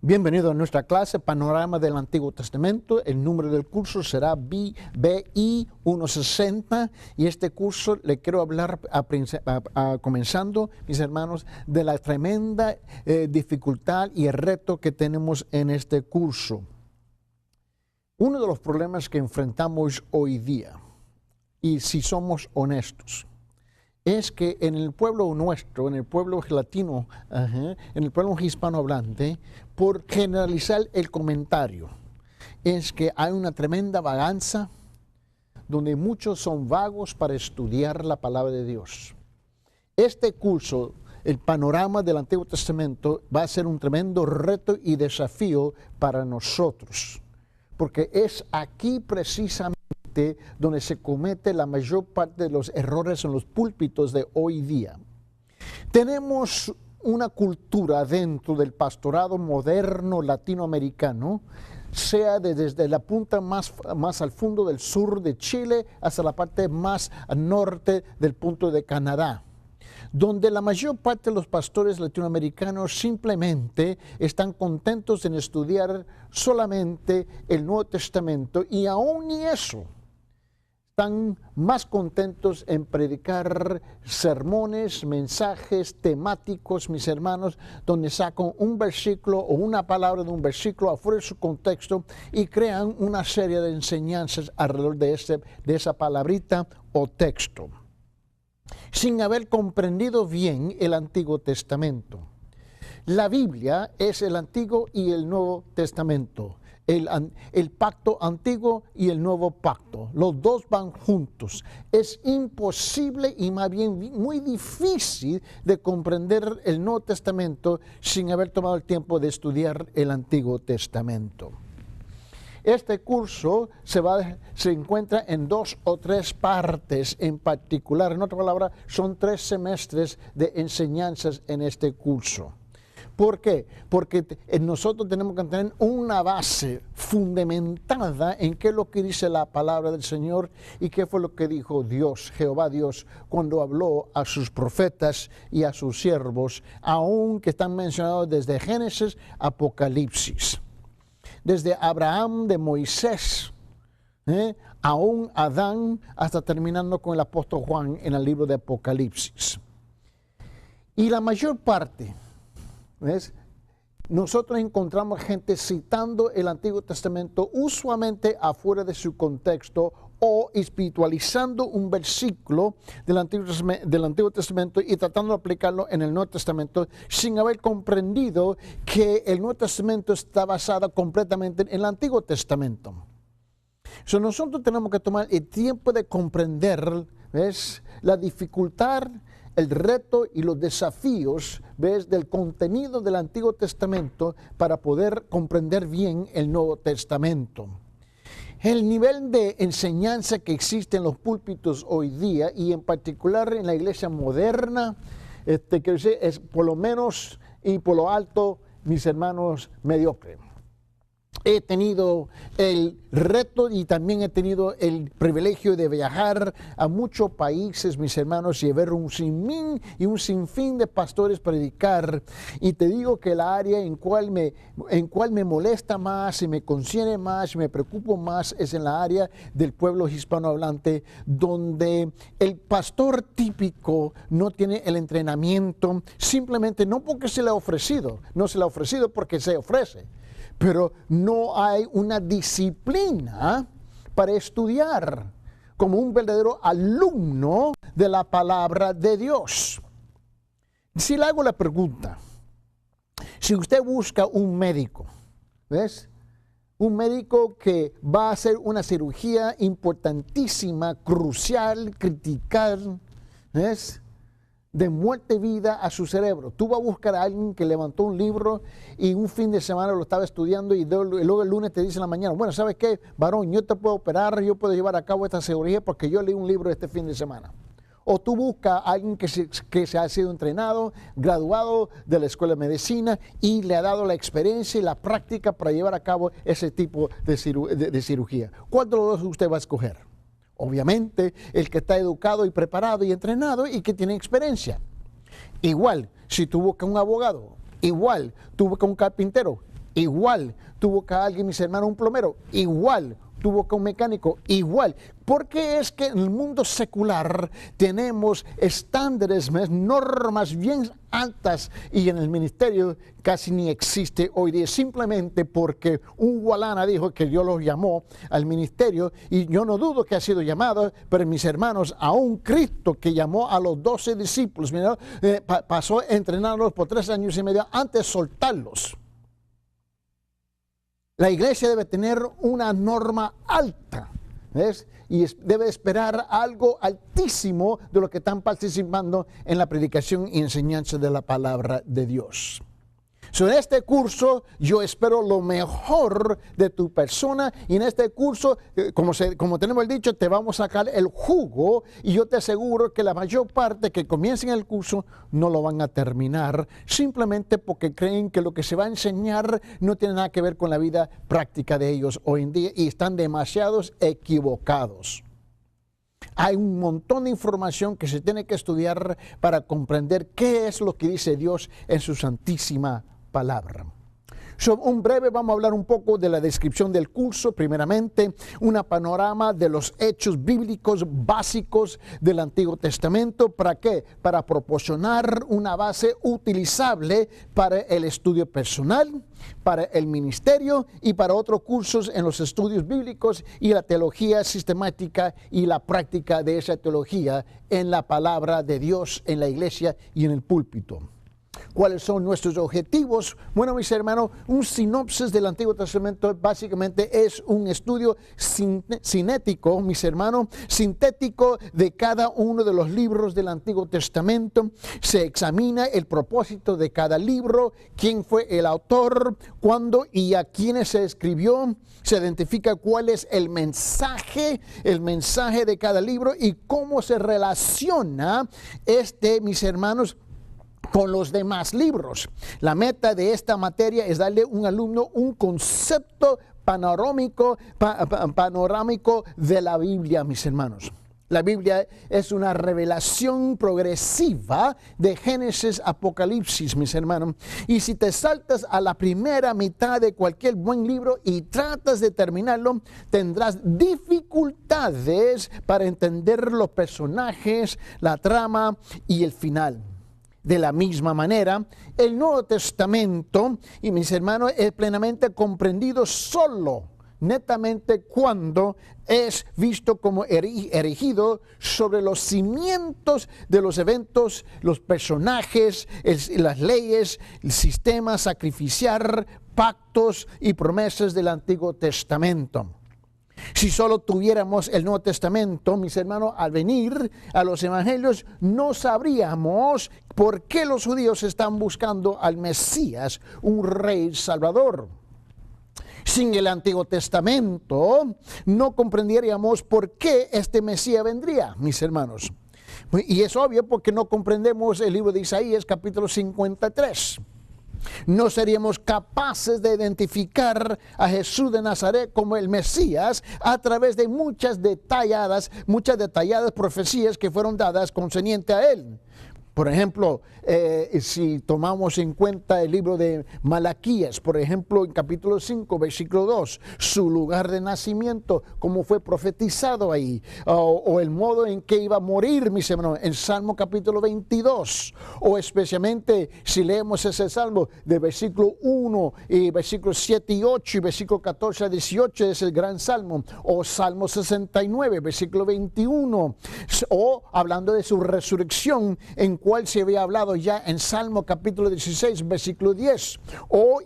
Bienvenido a nuestra clase Panorama del Antiguo Testamento. El número del curso será BI 160 y este curso le quiero hablar comenzando, mis hermanos, de la tremenda dificultad y el reto que tenemos en este curso. Uno de los problemas que enfrentamos hoy día, y si somos honestos, es que en el pueblo nuestro, en el pueblo latino, en el pueblo hispanohablante, por generalizar el comentario, es que hay una tremenda vagancia donde muchos son vagos para estudiar la palabra de Dios. Este curso, el panorama del Antiguo Testamento, va a ser un tremendo reto y desafío para nosotros, porque es aquí precisamente donde se comete la mayor parte de los errores en los púlpitos de hoy día. Tenemos una cultura dentro del pastorado moderno latinoamericano, sea desde la punta más al fondo del sur de Chile hasta la parte más al norte del punto de Canadá, donde la mayor parte de los pastores latinoamericanos simplemente están contentos en estudiar solamente el Nuevo Testamento, y aún ni eso. Están más contentos en predicar sermones, mensajes temáticos, mis hermanos, donde sacan un versículo o una palabra de un versículo afuera de su contexto y crean una serie de enseñanzas alrededor de esa palabrita o texto, sin haber comprendido bien el Antiguo Testamento. La Biblia es el Antiguo y el Nuevo Testamento. El pacto antiguo y el nuevo pacto, los dos van juntos. Es imposible y más bien muy difícil de comprender el Nuevo Testamento sin haber tomado el tiempo de estudiar el Antiguo Testamento. Este curso se encuentra en 2 o 3 partes en particular. En otra palabra, son 3 semestres de enseñanzas en este curso. ¿Por qué? Porque nosotros tenemos que tener una base fundamentada en qué es lo que dice la palabra del Señor y qué fue lo que dijo Dios, Jehová Dios, cuando habló a sus profetas y a sus siervos, aun que están mencionados desde Génesis a Apocalipsis. Desde Abraham, de Moisés, aún Adán, hasta terminando con el apóstol Juan en el libro de Apocalipsis. Y la mayor parte, ¿ves? Nosotros encontramos gente citando el Antiguo Testamento usualmente afuera de su contexto o espiritualizando un versículo del Antiguo Testamento y tratando de aplicarlo en el Nuevo Testamento sin haber comprendido que el Nuevo Testamento está basado completamente en el Antiguo Testamento. Nosotros tenemos que tomar el tiempo de comprender, ¿ves?, la dificultad, el reto y los desafíos, ¿ves?, del contenido del Antiguo Testamento para poder comprender bien el Nuevo Testamento. El nivel de enseñanza que existe en los púlpitos hoy día, y en particular en la iglesia moderna, quiero decir, es por lo menos y por lo alto, mis hermanos, mediocre. He tenido el reto y también he tenido el privilegio de viajar a muchos países, mis hermanos, y ver un sinfín de pastores predicar. Y te digo que el área en cual me molesta más y me concierne más y me preocupo más es en la área del pueblo hispanohablante, donde el pastor típico no tiene el entrenamiento, simplemente no porque se le ha ofrecido, no se le ha ofrecido porque se ofrece, pero no hay una disciplina para estudiar como un verdadero alumno de la palabra de Dios. Si le hago la pregunta, si usted busca un médico, ¿ves?, un médico que va a hacer una cirugía importantísima, crucial, critical, ¿ves?, de muerte y vida a su cerebro. Tú vas a buscar a alguien que levantó un libro y un fin de semana lo estaba estudiando y luego el lunes te dice en la mañana, bueno, ¿sabes qué, varón? Yo te puedo operar, yo puedo llevar a cabo esta cirugía porque yo leí un libro este fin de semana. O tú buscas a alguien que se ha sido entrenado, graduado de la escuela de medicina y le ha dado la experiencia y la práctica para llevar a cabo ese tipo de cirugía. ¿Cuál de los dos usted va a escoger? Obviamente, el que está educado y preparado y entrenado y que tiene experiencia. Igual, si tú buscas un abogado, igual, tú buscas un carpintero, igual. Tuvo que alguien, mis hermanos, un plomero, igual. Tuvo que un mecánico, igual. ¿Por qué es que en el mundo secular tenemos estándares, normas bien altas y en el ministerio casi ni existe hoy día? Simplemente porque un gualana dijo que Dios los llamó al ministerio, y yo no dudo que ha sido llamado, pero mis hermanos, a un Cristo que llamó a los 12 discípulos, pasó a entrenarlos por 3 años y medio antes de soltarlos. La iglesia debe tener una norma alta, ¿ves? Y debe esperar algo altísimo de los que están participando en la predicación y enseñanza de la palabra de Dios. En este curso yo espero lo mejor de tu persona, y en este curso, como tenemos el dicho, te vamos a sacar el jugo, y yo te aseguro que la mayor parte que comiencen el curso no lo van a terminar, simplemente porque creen que lo que se va a enseñar no tiene nada que ver con la vida práctica de ellos hoy en día, y están demasiados equivocados. Hay un montón de información que se tiene que estudiar para comprender qué es lo que dice Dios en su santísima palabra. Un breve, vamos a hablar un poco de la descripción del curso. Primeramente, una panorama de los hechos bíblicos básicos del Antiguo Testamento. ¿Para qué? Para proporcionar una base utilizable para el estudio personal, para el ministerio y para otros cursos en los estudios bíblicos y la teología sistemática y la práctica de esa teología en la palabra de Dios, en la iglesia y en el púlpito. ¿Cuáles son nuestros objetivos? Bueno, mis hermanos, un sinopsis del Antiguo Testamento básicamente es un estudio cinético, mis hermanos, sintético de cada uno de los libros del Antiguo Testamento. Se examina el propósito de cada libro, quién fue el autor, cuándo y a quiénes se escribió. Se identifica cuál es el mensaje de cada libro y cómo se relaciona mis hermanos, con los demás libros. La meta de esta materia es darle a un alumno un concepto panorámico de la Biblia, mis hermanos. La Biblia es una revelación progresiva de Génesis a Apocalipsis, mis hermanos. Y si te saltas a la primera mitad de cualquier buen libro y tratas de terminarlo, tendrás dificultades para entender los personajes, la trama y el final. De la misma manera, el Nuevo Testamento, y mis hermanos, es plenamente comprendido solo, netamente, cuando es visto como erigido sobre los cimientos de los eventos, los personajes, las leyes, el sistema sacrificial, pactos y promesas del Antiguo Testamento. Si solo tuviéramos el Nuevo Testamento, mis hermanos, al venir a los evangelios, no sabríamos por qué los judíos están buscando al Mesías, un rey salvador. Sin el Antiguo Testamento, no comprenderíamos por qué este Mesías vendría, mis hermanos. Y es obvio porque no comprendemos el libro de Isaías, capítulo 53. No seríamos capaces de identificar a Jesús de Nazaret como el Mesías a través de muchas detalladas profecías que fueron dadas concerniente a él. Por ejemplo, si tomamos en cuenta el libro de Malaquías, por ejemplo, en capítulo 5, versículo 2, su lugar de nacimiento, como fue profetizado ahí, o el modo en que iba a morir, mis hermanos, en Salmo capítulo 22, o especialmente si leemos ese Salmo de versículo 1, y versículos 7 y 8, y versículo 14 a 18, es el gran Salmo, o Salmo 69, versículo 21, o hablando de su resurrección, en cual se había hablado ya en Salmo capítulo 16, versículo 10,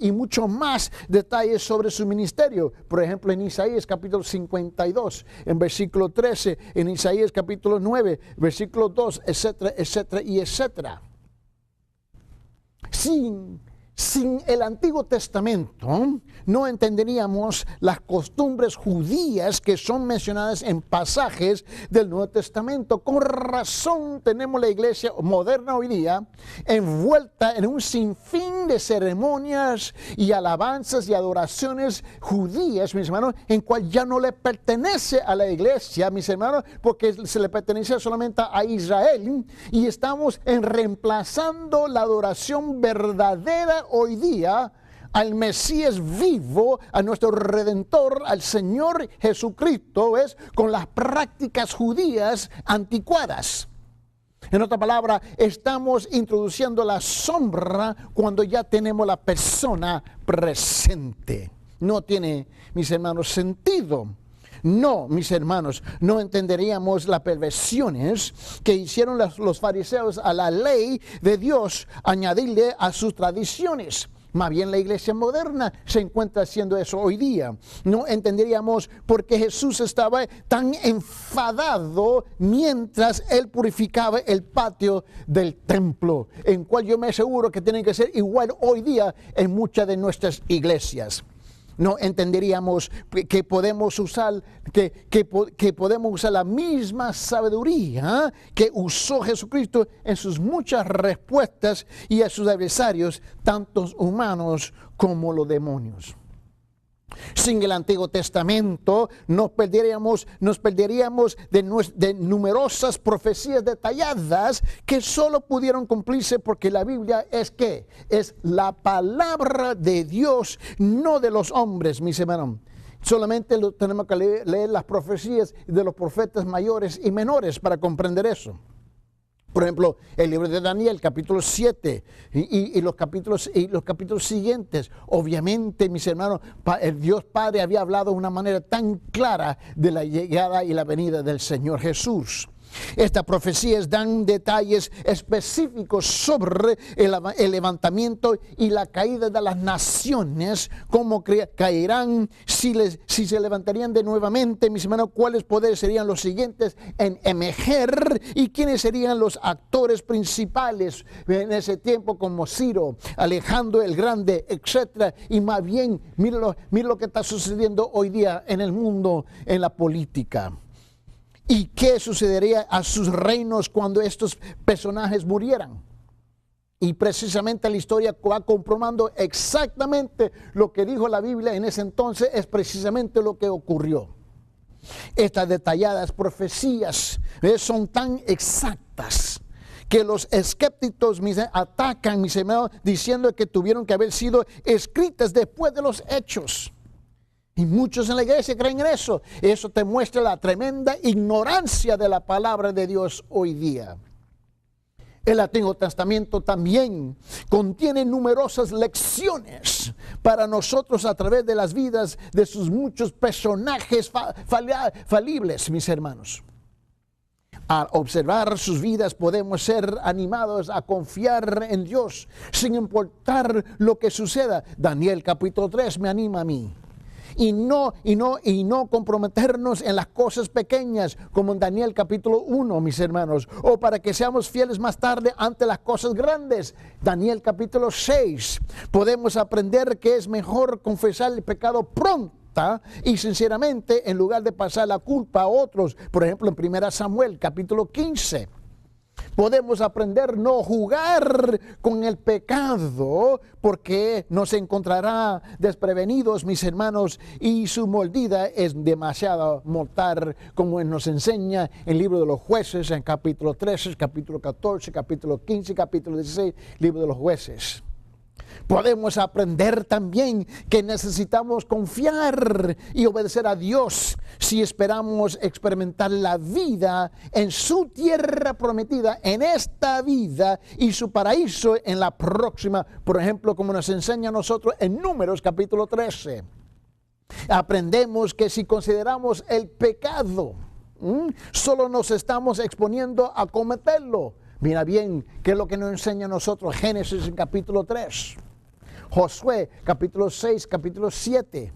y mucho más detalles sobre su ministerio, por ejemplo en Isaías capítulo 52, en versículo 13, en Isaías capítulo 9, versículo 2, etcétera, etcétera y etcétera. Sin el Antiguo Testamento no entenderíamos las costumbres judías que son mencionadas en pasajes del Nuevo Testamento. Con razón tenemos la iglesia moderna hoy día envuelta en un sinfín de ceremonias y alabanzas y adoraciones judías, mis hermanos, en cual ya no le pertenece a la iglesia, mis hermanos, porque se le pertenece solamente a Israel, y estamos reemplazando la adoración verdadera hoy día al Mesías vivo, a nuestro Redentor, al Señor Jesucristo, ¿ves? Con las prácticas judías anticuadas. En otra palabra, estamos introduciendo la sombra cuando ya tenemos la persona presente. No tiene, mis hermanos, sentido. No, mis hermanos, no entenderíamos las perversiones que hicieron los fariseos a la ley de Dios, añadirle a sus tradiciones. Más bien la iglesia moderna se encuentra haciendo eso hoy día. No entenderíamos por qué Jesús estaba tan enfadado mientras él purificaba el patio del templo, en cual yo me aseguro que tiene que ser igual hoy día en muchas de nuestras iglesias. No entenderíamos que podemos usar la misma sabiduría que usó Jesucristo en sus muchas respuestas y a sus adversarios, tantos humanos como los demonios. Sin el Antiguo Testamento nos perderíamos de numerosas profecías detalladas que solo pudieron cumplirse porque la Biblia es ¿qué? Es la palabra de Dios, no de los hombres, mis hermanos. Solamente tenemos que leer las profecías de los profetas mayores y menores para comprender eso. Por ejemplo, el libro de Daniel, capítulo 7 y los capítulos siguientes. Obviamente, mis hermanos, el Dios Padre había hablado de una manera tan clara de la llegada y la venida del Señor Jesús. Estas profecías dan detalles específicos sobre el levantamiento y la caída de las naciones, cómo caerán, si se levantarían de nuevamente, mis hermanos, cuáles poderes serían los siguientes en emerger y quiénes serían los actores principales en ese tiempo, como Ciro, Alejandro el Grande, etc. Y más bien, mira lo que está sucediendo hoy día en el mundo, en la política. ¿Y qué sucedería a sus reinos cuando estos personajes murieran? Y precisamente la historia va comprobando exactamente lo que dijo la Biblia en ese entonces, es precisamente lo que ocurrió. Estas detalladas profecías son tan exactas que los escépticos atacan, mis hermanos, diciendo que tuvieron que haber sido escritas después de los hechos. Y muchos en la iglesia creen en eso. Eso te muestra la tremenda ignorancia de la palabra de Dios hoy día. El Antiguo Testamento también contiene numerosas lecciones para nosotros a través de las vidas de sus muchos personajes falibles, mis hermanos. Al observar sus vidas podemos ser animados a confiar en Dios sin importar lo que suceda. Daniel capítulo 3 me anima a mí. Y no comprometernos en las cosas pequeñas, como en Daniel capítulo 1, mis hermanos, o para que seamos fieles más tarde ante las cosas grandes. Daniel capítulo 6, podemos aprender que es mejor confesar el pecado pronta y sinceramente en lugar de pasar la culpa a otros. Por ejemplo, en 1 Samuel capítulo 15. Podemos aprender no jugar con el pecado porque nos encontrará desprevenidos, mis hermanos, y su mordida es demasiado mortal, como nos enseña el libro de los jueces en capítulo 13, capítulo 14, capítulo 15, capítulo 16, libro de los jueces. Podemos aprender también que necesitamos confiar y obedecer a Dios si esperamos experimentar la vida en su tierra prometida, en esta vida, y su paraíso en la próxima. Por ejemplo, como nos enseña a nosotros en Números capítulo 13. Aprendemos que si consideramos el pecado, solo nos estamos exponiendo a cometerlo. Mira bien, ¿qué es lo que nos enseña a nosotros? Génesis en capítulo 3. Josué capítulo 6, capítulo 7.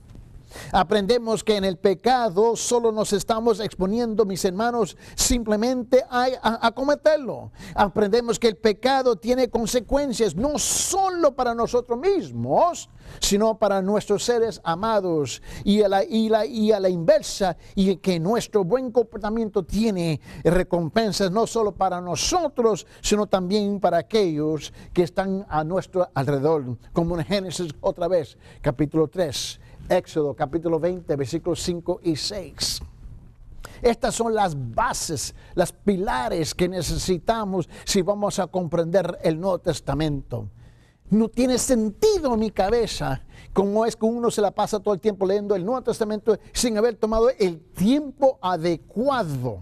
Aprendemos que en el pecado solo nos estamos exponiendo, mis hermanos, simplemente a cometerlo. Aprendemos que el pecado tiene consecuencias no solo para nosotros mismos, sino para nuestros seres amados, y a la inversa, y que nuestro buen comportamiento tiene recompensas no solo para nosotros, sino también para aquellos que están a nuestro alrededor, como en Génesis otra vez, capítulo 3, Éxodo capítulo 20, versículos 5 y 6. Estas son las bases, las pilares que necesitamos si vamos a comprender el Nuevo Testamento. no tiene sentido en mi cabeza. Como es que uno se la pasa todo el tiempo leyendo el Nuevo Testamento sin haber tomado el tiempo adecuado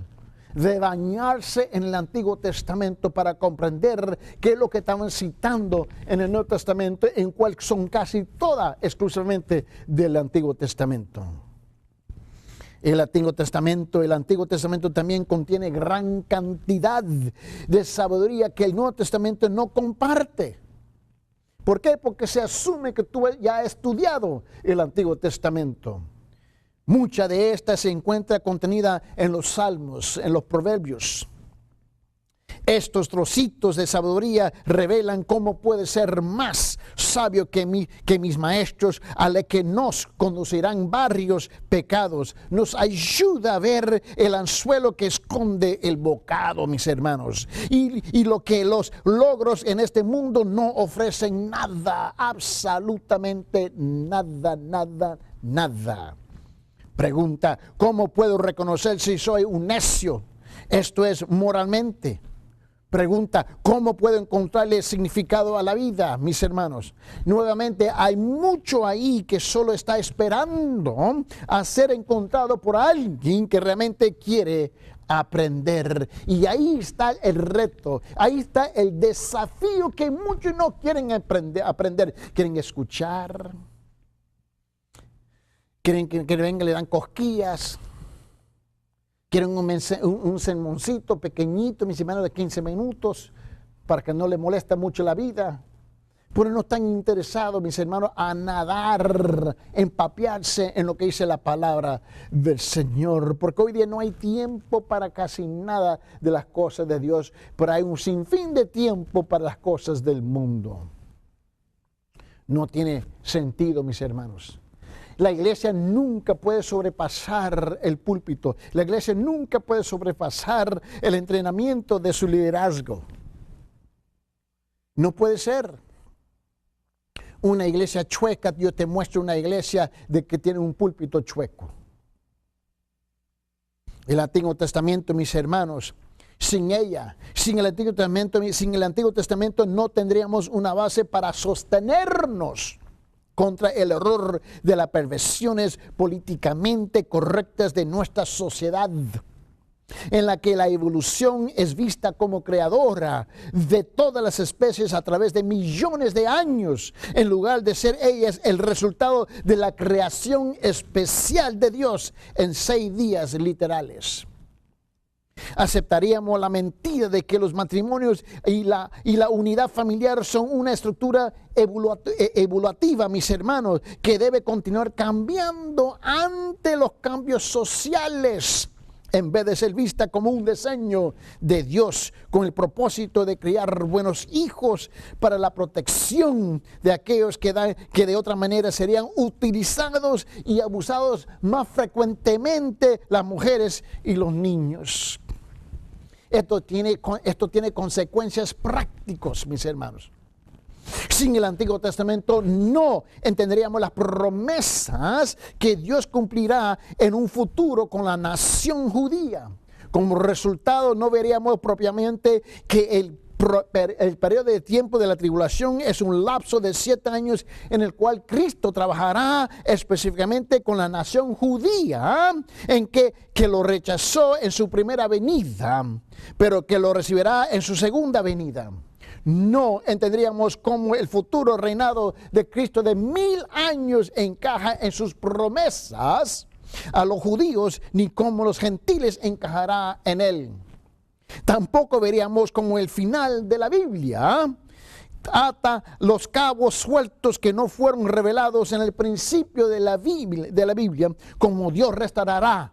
de bañarse en el Antiguo Testamento para comprender qué es lo que estaban citando en el Nuevo Testamento, en cual son casi todas exclusivamente del Antiguo Testamento. El Antiguo Testamento también contiene gran cantidad de sabiduría que el Nuevo Testamento no comparte. ¿Por qué? Porque se asume que tú ya has estudiado el Antiguo Testamento. Mucha de esta se encuentra contenida en los Salmos, en los Proverbios. Estos trocitos de sabiduría revelan cómo puede ser más sabio que mis maestros, a la que nos conducirán varios pecados. Nos ayuda a ver el anzuelo que esconde el bocado, mis hermanos. Y lo que los logros en este mundo no ofrecen nada, absolutamente nada. Pregunta: ¿cómo puedo reconocer si soy un necio? Esto es, moralmente. Pregunta: ¿cómo puedo encontrarle significado a la vida, mis hermanos? Nuevamente, hay mucho ahí que solo está esperando a ser encontrado por alguien que realmente quiere aprender. Y ahí está el reto, ahí está el desafío que muchos no quieren aprender. Quieren escuchar, quieren que venga, le dan cosquillas. Quieren un sermoncito pequeñito, mis hermanos, de 15 minutos, para que no les moleste mucho la vida. Pero no están interesados, mis hermanos, a nadar, empapearse en lo que dice la palabra del Señor. Porque hoy día no hay tiempo para casi nada de las cosas de Dios, pero hay un sinfín de tiempo para las cosas del mundo. No tiene sentido, mis hermanos. La iglesia nunca puede sobrepasar el púlpito. La iglesia nunca puede sobrepasar el entrenamiento de su liderazgo. No puede ser. Una iglesia chueca, yo te muestro una iglesia que tiene un púlpito chueco. El Antiguo Testamento, mis hermanos, sin ella, sin el Antiguo Testamento no tendríamos una base para sostenernos contra el error de las perversiones políticamente correctas de nuestra sociedad, en la que la evolución es vista como creadora de todas las especies a través de millones de años, en lugar de ser ellas el resultado de la creación especial de Dios en 6 días literales. Aceptaríamos la mentira de que los matrimonios y la unidad familiar son una estructura evolutiva, mis hermanos, que debe continuar cambiando ante los cambios sociales, en vez de ser vista como un diseño de Dios con el propósito de criar buenos hijos para la protección de aquellos que de otra manera serían utilizados y abusados más frecuentemente, las mujeres y los niños. Esto tiene consecuencias prácticas, mis hermanos. Sin el Antiguo Testamento no entenderíamos las promesas que Dios cumplirá en un futuro con la nación judía. Como resultado, no veríamos propiamente que el periodo de tiempo de la tribulación es un lapso de 7 años en el cual Cristo trabajará específicamente con la nación judía, en que lo rechazó en su primera venida, pero que lo recibirá en su segunda venida. No entenderíamos cómo el futuro reinado de Cristo de 1000 años encaja en sus promesas a los judíos, ni cómo los gentiles encajará en él. Tampoco veríamos como el final de la Biblia ata los cabos sueltos que no fueron revelados en el principio de la Biblia, como Dios restaurará,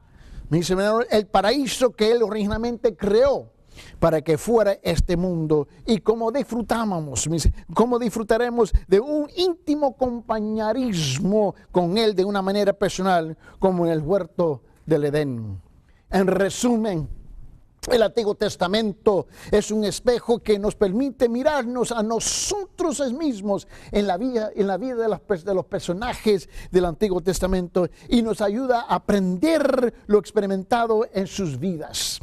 mis hermanos, el paraíso que Él originalmente creó para que fuera este mundo, y cómo disfrutaremos de un íntimo compañerismo con Él de una manera personal, como en el huerto del Edén. En resumen, el Antiguo Testamento es un espejo que nos permite mirarnos a nosotros mismos en la vida de los personajes del Antiguo Testamento, y nos ayuda a aprender lo experimentado en sus vidas.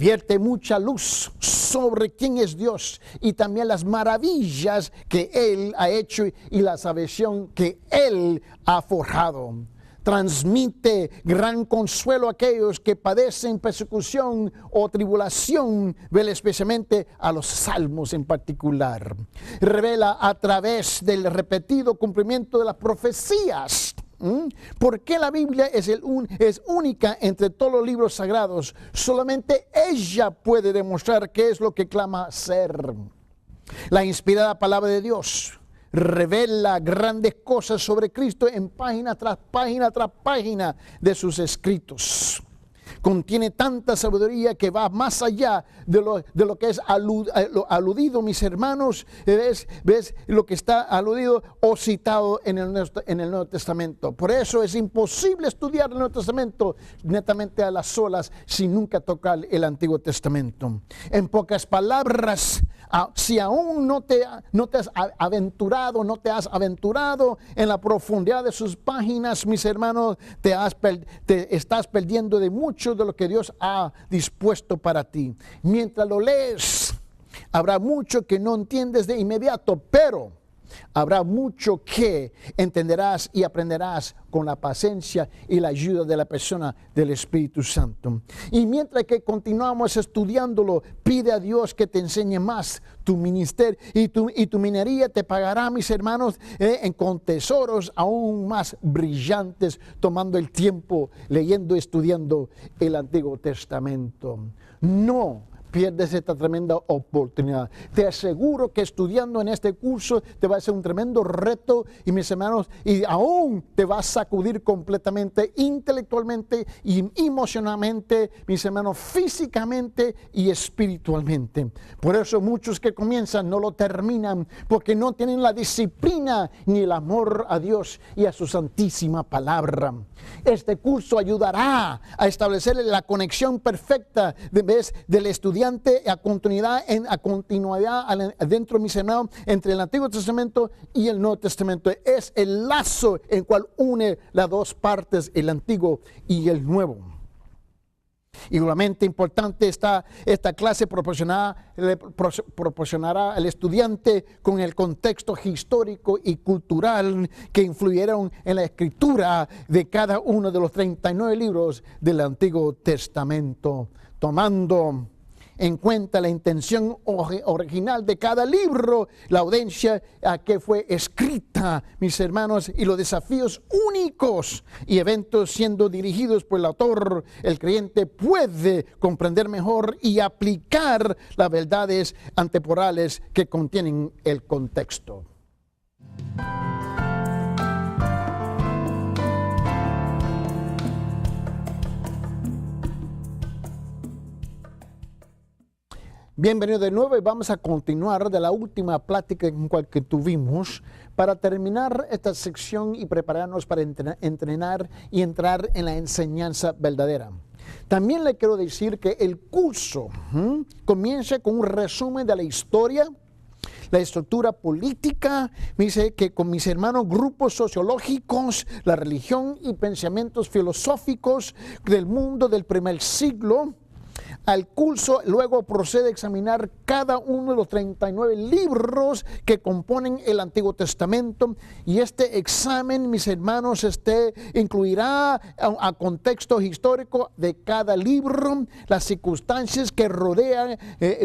vierte mucha luz sobre quién es Dios y también las maravillas que Él ha hecho y la salvación que Él ha forjado. Transmite gran consuelo a aquellos que padecen persecución o tribulación, especialmente a los salmos en particular. Revela a través del repetido cumplimiento de las profecías. ¿Por qué la Biblia es única entre todos los libros sagrados? Solamente ella puede demostrar qué es lo que clama ser. La inspirada palabra de Dios revela grandes cosas sobre Cristo en página tras página de sus escritos. Contiene tanta sabiduría que va más allá de lo que es aludido, mis hermanos. ¿Ves lo que está aludido o citado en el Nuevo Testamento? Por eso es imposible estudiar el Nuevo Testamento netamente a las solas sin nunca tocar el Antiguo Testamento. En pocas palabras, si aún no te has aventurado en la profundidad de sus páginas, mis hermanos, te estás perdiendo de mucho de lo que Dios ha dispuesto para ti. Mientras lo lees, habrá mucho que no entiendes de inmediato, pero habrá mucho que entenderás y aprenderás con la paciencia y la ayuda de la persona del Espíritu Santo. Y mientras que continuamos estudiándolo, pide a Dios que te enseñe más. Tu ministerio y tu minería te pagará, mis hermanos, con tesoros aún más brillantes, tomando el tiempo, leyendo y estudiando el Antiguo Testamento. No pierdes esta tremenda oportunidad. Te aseguro que estudiando en este curso te va a ser un tremendo reto, y mis hermanos, y aún te va a sacudir completamente, intelectualmente y emocionalmente, mis hermanos, físicamente y espiritualmente. Por eso muchos que comienzan no lo terminan, porque no tienen la disciplina ni el amor a Dios y a su santísima palabra. Este curso ayudará a establecer la conexión perfecta del estudiante a continuidad dentro, mis hermanos, entre el Antiguo Testamento y el Nuevo Testamento. Es el lazo en cual une las dos partes, el Antiguo y el Nuevo. Igualmente importante esta clase proporcionará al estudiante con el contexto histórico y cultural que influyeron en la escritura de cada uno de los 39 libros del Antiguo Testamento, tomando en cuenta la intención original de cada libro, la audiencia a que fue escrita, mis hermanos, y los desafíos únicos y eventos siendo dirigidos por el autor. El creyente puede comprender mejor y aplicar las verdades antemporales que contienen el contexto. Bienvenido de nuevo, y vamos a continuar de la última plática en cual que tuvimos para terminar esta sección y prepararnos para entrenar y entrar en la enseñanza verdadera. También le quiero decir que el curso comienza con un resumen de la historia, la estructura política, me dice que con mis hermanos, grupos sociológicos, la religión y pensamientos filosóficos del mundo del primer siglo. Al curso luego procede a examinar cada uno de los 39 libros que componen el Antiguo Testamento, y este examen, mis hermanos, incluirá a contexto histórico de cada libro, las circunstancias que rodean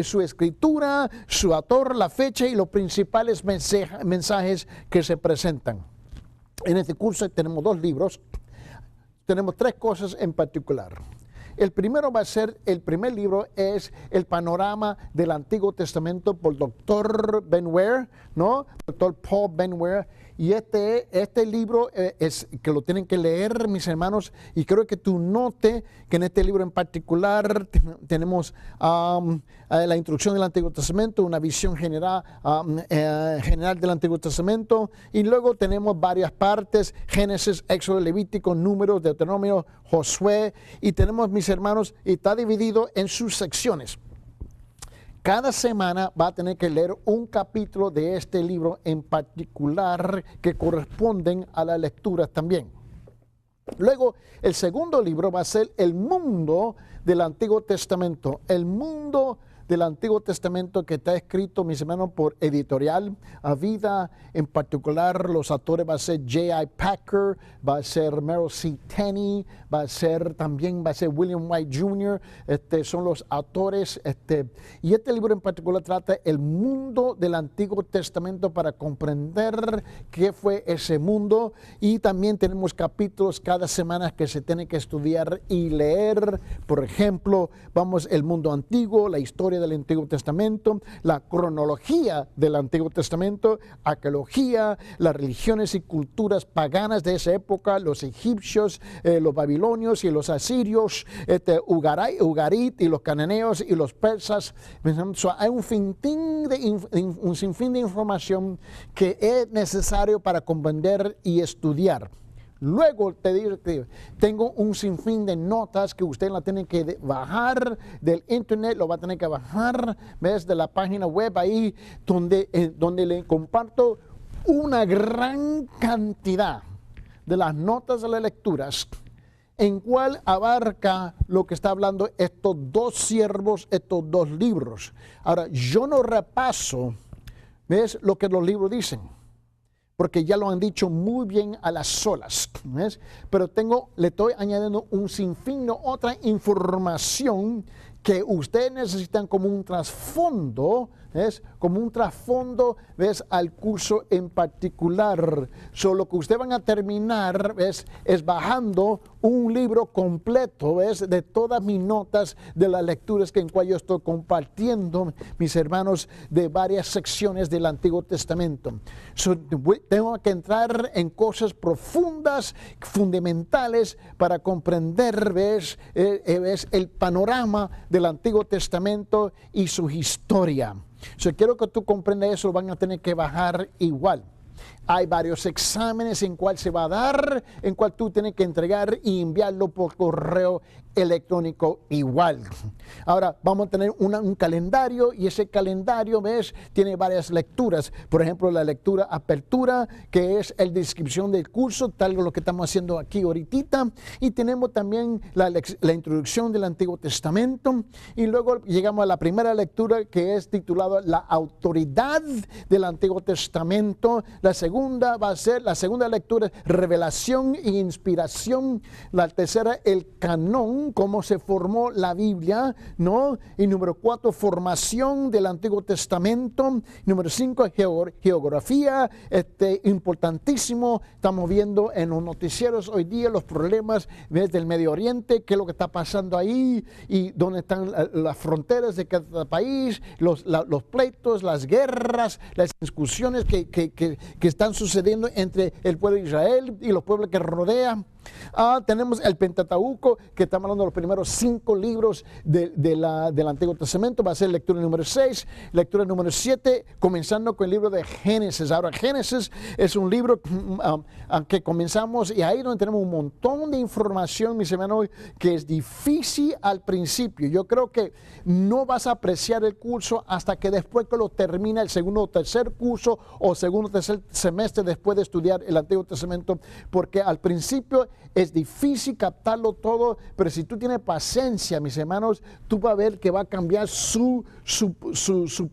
su escritura, su autor, la fecha y los principales mensajes que se presentan. En este curso tenemos 2 libros, tenemos 3 cosas en particular. El primero va a ser, el primer libro es el panorama del Antiguo Testamento por el Dr. Ben Ware, ¿no? Dr. Paul Ben Ware. Y este libro es que lo tienen que leer, mis hermanos, y creo que tú note que en este libro en particular tenemos la introducción del Antiguo Testamento, una visión general del Antiguo Testamento, y luego tenemos varias partes: Génesis, Éxodo, Levítico, Números, Deuteronomio, Josué, y tenemos, mis hermanos, y está dividido en sus secciones. Cada semana va a tener que leer un capítulo de este libro en particular que corresponden a las lecturas también. Luego, el segundo libro va a ser el mundo del Antiguo Testamento. El mundo del Antiguo Testamento que está escrito, mis hermanos, por Editorial Vida. En particular, los autores va a ser J.I. Packer, va a ser Merrill C. Tenney, va a ser William White Jr., son los autores. Y este libro en particular trata el mundo del Antiguo Testamento para comprender qué fue ese mundo. Y también tenemos capítulos cada semana que se tienen que estudiar y leer. Por ejemplo, vamos el mundo antiguo, la historia del Antiguo Testamento, la cronología del Antiguo Testamento, arqueología, las religiones y culturas paganas de esa época, los egipcios, los babilonios y los asirios, Ugarit y los cananeos y los persas. Hay un sinfín de información que es necesario para comprender y estudiar. Luego te digo, tengo un sinfín de notas que usted la tiene que bajar del internet, lo va a tener que bajar, ¿ves? De la página web ahí donde le comparto una gran cantidad de las notas de las lecturas, en cual abarca lo que está hablando estos dos siervos, estos dos libros. Ahora, yo no repaso, ¿ves? Lo que los libros dicen, porque ya lo han dicho muy bien a las solas, ¿ves? Pero le estoy añadiendo un sinfín de otra información que ustedes necesitan como un trasfondo, ¿ves? Como un trasfondo, ¿ves? Al curso en particular. Lo que ustedes van a terminar, ¿ves? Es bajando un libro completo, ¿ves? De todas mis notas de las lecturas en cual yo estoy compartiendo, mis hermanos, de varias secciones del Antiguo Testamento. Tengo que entrar en cosas profundas, fundamentales, para comprender, ¿ves? El panorama del Antiguo Testamento y su historia. Quiero que tú comprendas eso, lo van a tener que bajar igual. Hay varios exámenes en cual se va a dar, en cual tú tienes que entregar y enviarlo por correo electrónico igual. Ahora vamos a tener un calendario, y ese calendario, ¿ves? Tiene varias lecturas. Por ejemplo, la lectura apertura, que es la descripción del curso, tal como lo que estamos haciendo aquí ahorita. Y tenemos también la introducción del Antiguo Testamento. Y luego llegamos a la primera lectura, que es titulada La autoridad del Antiguo Testamento. La segunda va a ser, la segunda lectura, revelación e inspiración. La tercera, el canón, cómo se formó la Biblia, ¿no? Y número 4, formación del Antiguo Testamento. Número 5, geografía, importantísimo. Estamos viendo en los noticieros hoy día los problemas del Medio Oriente, qué es lo que está pasando ahí y dónde están las fronteras de cada país, los pleitos, las guerras, las discusiones que están sucediendo entre el pueblo de Israel y los pueblos que rodean. Tenemos el Pentateuco, que estamos hablando de los primeros 5 libros del Antiguo Testamento. Va a ser lectura número 6, lectura número 7, comenzando con el libro de Génesis. Ahora, Génesis es un libro que comenzamos, y ahí donde tenemos un montón de información, mis hermanos, que es difícil al principio. Yo creo que no vas a apreciar el curso hasta que después que lo termina el segundo o tercer curso, o segundo o tercer semestre después de estudiar el Antiguo Testamento, porque al principio es difícil captarlo todo, pero si tú tienes paciencia, mis hermanos, tú vas a ver que va a cambiar su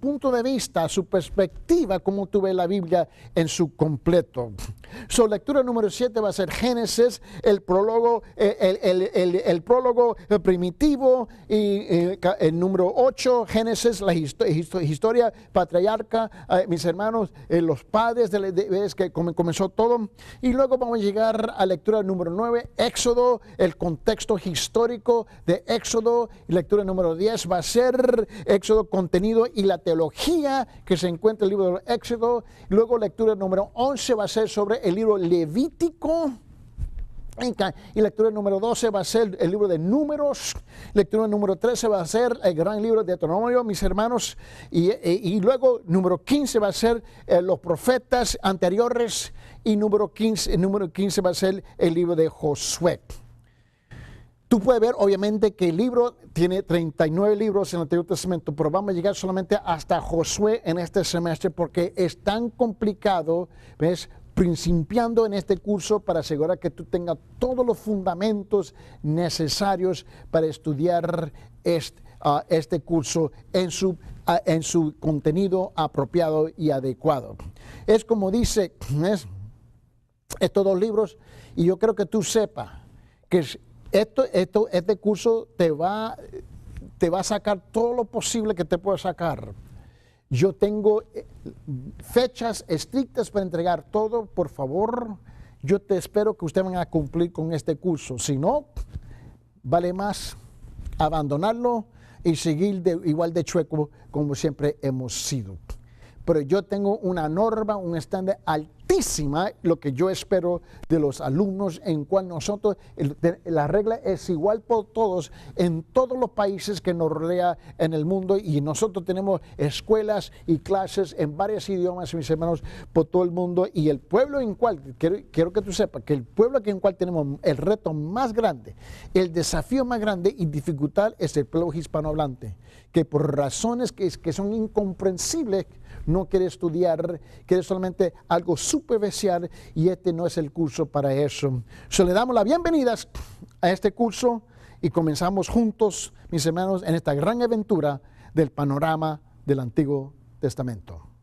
punto de vista, su perspectiva, como tú ves la Biblia en su completo. Lectura número 7 va a ser Génesis, el prólogo, el prólogo primitivo, y el número 8, Génesis, la historia patriarca, mis hermanos, los padres ves que comenzó todo. Y luego vamos a llegar a lectura número 9, Éxodo, el contexto histórico de Éxodo. Lectura número 10 va a ser Éxodo, contenido y la teología que se encuentra en el libro de Éxodo. Luego lectura número 11 va a ser sobre el libro Levítico. Y lectura número 12 va a ser el libro de Números. Lectura número 13 va a ser el gran libro de Deuteronomio, mis hermanos. Y luego número 15 va a ser los profetas anteriores. Y número 15 va a ser el libro de Josué. Tú puedes ver, obviamente, que el libro tiene 39 libros en el Antiguo Testamento, pero vamos a llegar solamente hasta Josué en este semestre, porque es tan complicado, ¿ves?, principiando en este curso para asegurar que tú tengas todos los fundamentos necesarios para estudiar este curso en su contenido apropiado y adecuado. Es como dice estos dos libros, y yo creo que tú sepas que este curso te va a sacar todo lo posible que te pueda sacar. Yo tengo fechas estrictas para entregar todo. Por favor, yo te espero que ustedes van a cumplir con este curso. Si no, vale más abandonarlo y seguir igual de chueco como siempre hemos sido. Pero yo tengo una norma, un estándar altísima, lo que yo espero de los alumnos, en cual nosotros, la regla es igual por todos, en todos los países que nos rodea en el mundo, y nosotros tenemos escuelas y clases en varios idiomas, mis hermanos, por todo el mundo, y el pueblo en cual, quiero que tú sepas, que el pueblo en cual tenemos el reto más grande, el desafío más grande y dificultad es el pueblo hispanohablante, que por razones que son incomprensibles, no quiere estudiar, quiere solamente algo superficial, y este no es el curso para eso. Le damos la bienvenida a este curso y comenzamos juntos, mis hermanos, en esta gran aventura del panorama del Antiguo Testamento.